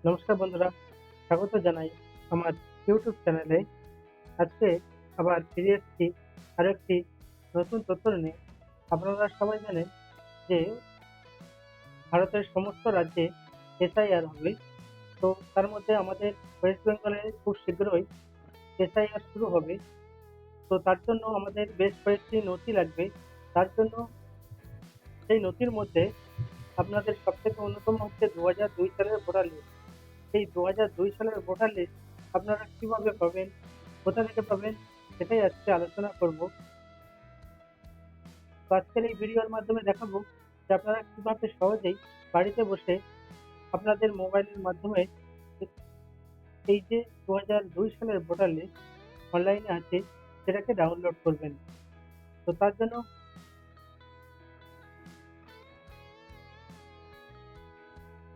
নমস্কার বন্ধুরা, স্বাগত জানাই আমার ইউটিউব চ্যানেলে। আজকে আবার ফিরে এসেছি আরো একটি নতুন তথ্য নিয়ে। আপনারা সবাই জানেন যে ভারতের সমস্ত রাজ্যে এসআইআর হবে। তো তার মধ্যে আমাদের ওয়েস্ট বেঙ্গলে খুব শীঘ্রই এসআইআর শুরু হবে। তো তার জন্য আমাদের বেশ কয়েকটি নথি লাগবে। তার জন্য সেই নথির মধ্যে আপনাদের সবথেকে অন্যতম হচ্ছে 2002 সালের ভোটার লিস্ট। সেই 2002 সালের ভোটার লিস্ট আপনারা কিভাবে পাবেন, কোথা থেকে পাবেন, সেটাই আজকে আলোচনা করব। তো আজকের এই ভিডিওর মাধ্যমে দেখাবো যে আপনারা কিভাবে সহজেই বাড়িতে বসে আপনাদের মোবাইলের মাধ্যমে এই যে 2002 সালের ভোটার লিস্ট অনলাইনে আছে সেটাকে ডাউনলোড করবেন। তো তার জন্য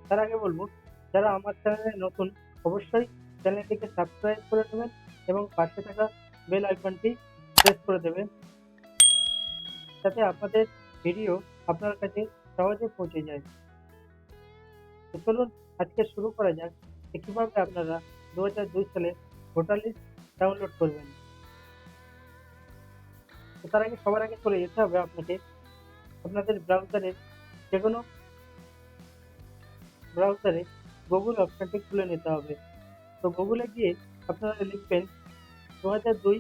তার আগে বলবো, যারা আমার চ্যানেলে নতুন অবশ্যই চ্যানেলটিকে সাবস্ক্রাইব করে দেবেন এবং পাশে থাকা বেল আইকনটি প্রেস করে দেবেন, যাতে আপনাদের ভিডিও আপনার কাছে সহজে পৌঁছে যায়। তো চলুন আজকে শুরু করা যাক যে কিভাবে আপনারা 2002 সালে ভোটার লিস্ট ডাউনলোড করবেন। তো তার আগে সবার আগে চলে যেতে হবে আপনাকে আপনাদের ব্রাউজারের যেকোনো ব্রাউজারে গুগল অপশনটি খুলে নিতে হবে। তো গুগলে গিয়ে আপনারা লিখবেন 2002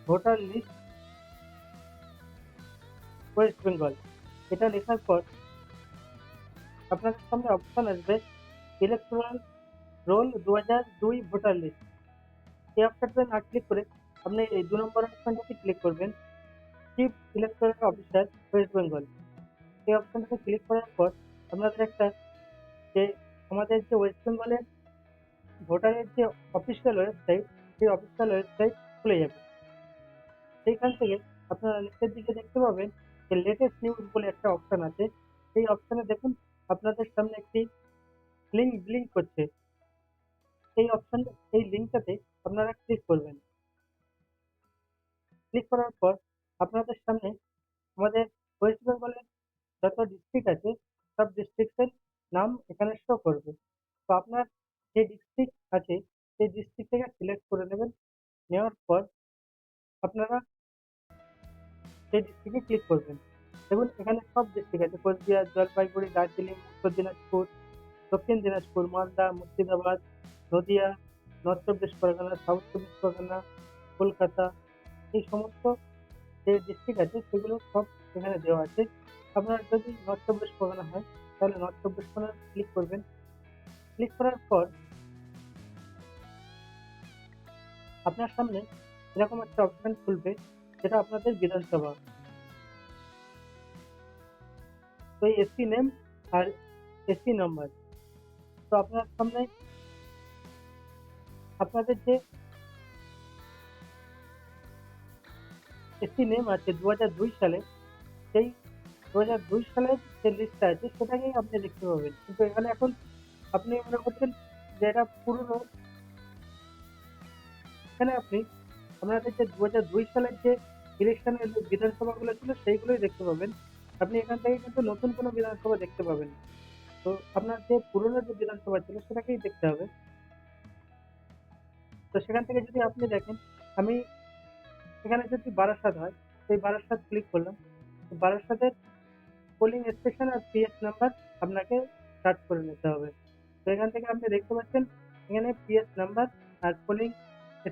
ভোটার লিস্ট ওয়েস্ট বেঙ্গল। এটা লেখার পর আপনাদের সামনে অপশন আসবে ইলেকট্রাল রোল 2002 ভোটার লিস্ট। এই অপশনটা না ক্লিক করে আপনি এই 2 নম্বর অপশনটাতে ক্লিক করবেন, chief electoral officer West Bengal. এই অপশনটাতে ক্লিক করার পর আপনাদের একটা যে আমাদের যে ওয়েস্ট বেঙ্গলের ভোটারের যে অফিসিয়াল ওয়েবসাইট, সেই অফিসিয়াল ওয়েবসাইট খুলে যাবে। সেইখান থেকে আপনারা নিচের দিকে দেখতে পাবেন যে লেটেস্ট নিউজ বলে একটা অপশন আছে। সেই অপশনে দেখুন আপনাদের সামনে একটি লিঙ্ক ব্লিঙ্ক করছে। এই লিঙ্কটাতে আপনারা ক্লিক করবেন। ক্লিক করার পর আপনাদের সামনে আমাদের ওয়েস্ট বেঙ্গলের যত ডিস্ট্রিক্ট আছে সব ডিস্ট্রিক্টের নাম এখানে শো করবে। তো আপনার যে ডিস্ট্রিক্ট আছে সেই ডিস্ট্রিক্ট থেকে সিলেক্ট করে নেবেন। নেওয়ার পর আপনারা সেই ডিস্ট্রিক্টে ক্লিক করবেন। দেখুন এখানে সব ডিস্ট্রিক্ট আছে, কোচবিহার, জলপাইগুড়ি, দার্জিলিং, উত্তর দিনাজপুর, দক্ষিণ দিনাজপুর, মালদা, মুর্শিদাবাদ, নদিয়া, নর্থ চব্বিশ পরগনা, সাউথ চব্বিশ পরগনা, কলকাতা, এই সমস্ত যে ডিস্ট্রিক্ট আছে সেগুলো সব এখানে দেওয়া আছে। আপনার যদি নর্থ চব্বিশ পরগনা হয় তাহলে নর্থ চব্বিশ পরগনা ক্লিক করবেন। ক্লিক করার পর আপনার সামনে এরকম একটা অপশন খুলবে, যেটা আপনাদের বিধানসভা। তো এই এসসি নেম আর এসসি নাম্বার। তো আপনার সামনে আপনাদের যে এসসি নেম আছে 2002 সালে, সেই 2002 সালের যে লিস্টটা আছে সেটাকেই আপনি দেখতে পাবেন। কিন্তু এখানে এখন আপনি মনে করছেন যে এটা পুরনো। এখানে আপনি আপনাদের যে 2002 সালের যে ইলেকশনের যে বিধানসভাগুলো ছিল সেইগুলোই দেখতে পাবেন। আপনি এখান থেকে কিন্তু নতুন কোনো বিধানসভা দেখতে পাবেন না। তো আপনার যে পুরনো যে বিধানসভা ছিল সেটাকেই দেখতে হবে। তো সেখান থেকে যদি আপনি দেখেন, আমি এখানে যদি বারাসাত হয়, সেই বারাসাত ক্লিক করলাম। তো বারাসাতের পোলিং স্টেশন আর পিএস নাম্বার আপনাকে সার্চ করে নিতে হবে। তো এখান থেকে আপনি দেখতে পাচ্ছেন এখানে পিএস নাম্বার আর polling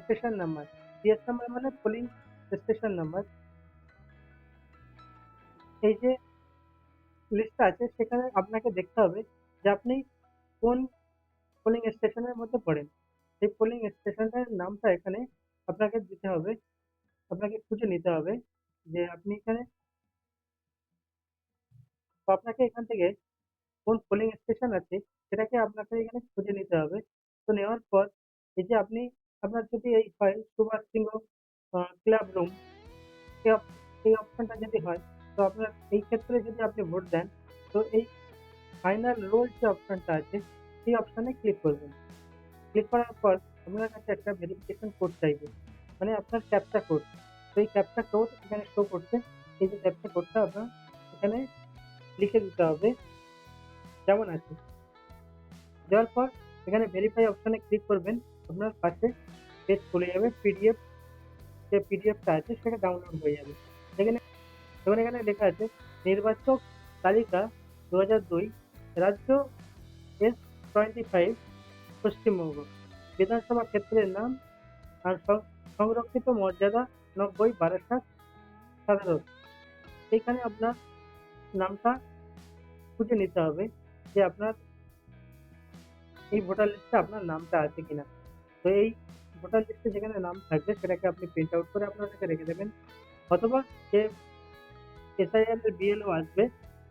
station number. PS number মানে পোলিং স্টেশন নাম্বার। এই যে লিস্টটা আছে সেখানে আপনাকে দেখতে হবে যে আপনি কোন পোলিং স্টেশনের মধ্যে পড়েন। সেই পোলিং স্টেশনের নামটা এখানে আপনাকে দিতে হবে, আপনাকে খুঁজে নিতে হবে যে আপনি এখানে। তো আপনাকে এখান থেকে কোন পোলিং স্টেশন আছে সেটাকে আপনাকে এখানে খুঁজে নিতে হবে। তো নেওয়ার পর এই যে আপনি আপনার যদি এই হয় সুভাষ সিংহ ক্লাব রুম, এই অপশনটা যদি হয়, তো আপনার এই ক্ষেত্রে যদি আপনি ভোট দেন, তো এই ফাইনাল রোল যে অপশনটা আছে সেই অপশনে ক্লিক করবেন। ক্লিক করার পর আপনার কাছে একটা ভেরিফিকেশন কোড চাইবে, মানে আপনার ক্যাপচা কোড। তো এই ক্যাপচা কোড এখানে শো করছে। এই যে ক্যাপচা কোডটা আপনার এখানে লিখে দিতে হবে যেমন আছে। দেওয়ার পর এখানে ভেরিফাই অপশনে ক্লিক করবেন, আপনার পাশে পেজ খুলে যাবে, পিডিএফ যে পিডিএফটা আছে সেটা ডাউনলোড হয়ে যাবে। এখানে এবং এখানে লেখা আছে নির্বাচক তালিকা 2002, রাজ্য S25, পশ্চিমবঙ্গ, বিধানসভা ক্ষেত্রের নাম আর সংরক্ষিত মর্যাদা 90, বারাসাত, সাধারণ। এইখানে আপনার নামটা খুঁজে নিতে হবে যে আপনার এই ভোটার লিস্টে আপনার নামটা আছে কিনা। তো এই ভোটার লিস্টে যেখানে নাম থাকবে সেটাকে আপনি প্রিন্ট আউট করে আপনার কাছে রেখে দেবেন, অথবা যে এসআইআর এর বিএলও আসবে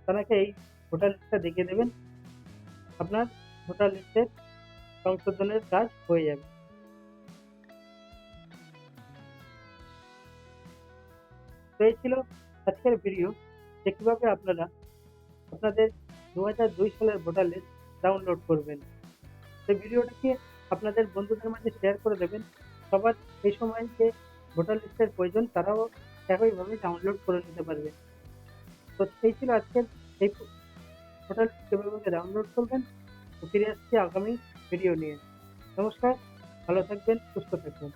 তাকে এই ভোটার লিস্টটা দেখিয়ে দেবেন, আপনার ভোটার লিস্টের সংশোধনের কাজ হয়ে যাবে। তো এই ছিল আজকের ভিডিও, যে কিভাবে আপনারা আপনাদের 2002 সালের ভোটার লিস্ট ডাউনলোড করবেন। এই ভিডিওটাকে আপনাদের বন্ধুদের মাঝে শেয়ার করে দেবেন, সবার এই সময় যে ভোটার লিস্টের প্রয়োজন তারাও একইভাবে ডাউনলোড করে নিতে পারবে। তো এই ছিল আজকের এই ভোটার লিস্ট কিভাবে ডাউনলোড করবেন। তো ফিরে আসছি আগামী ভিডিও নিয়ে। নমস্কার, ভালো থাকবেন, সুস্থ থাকবেন।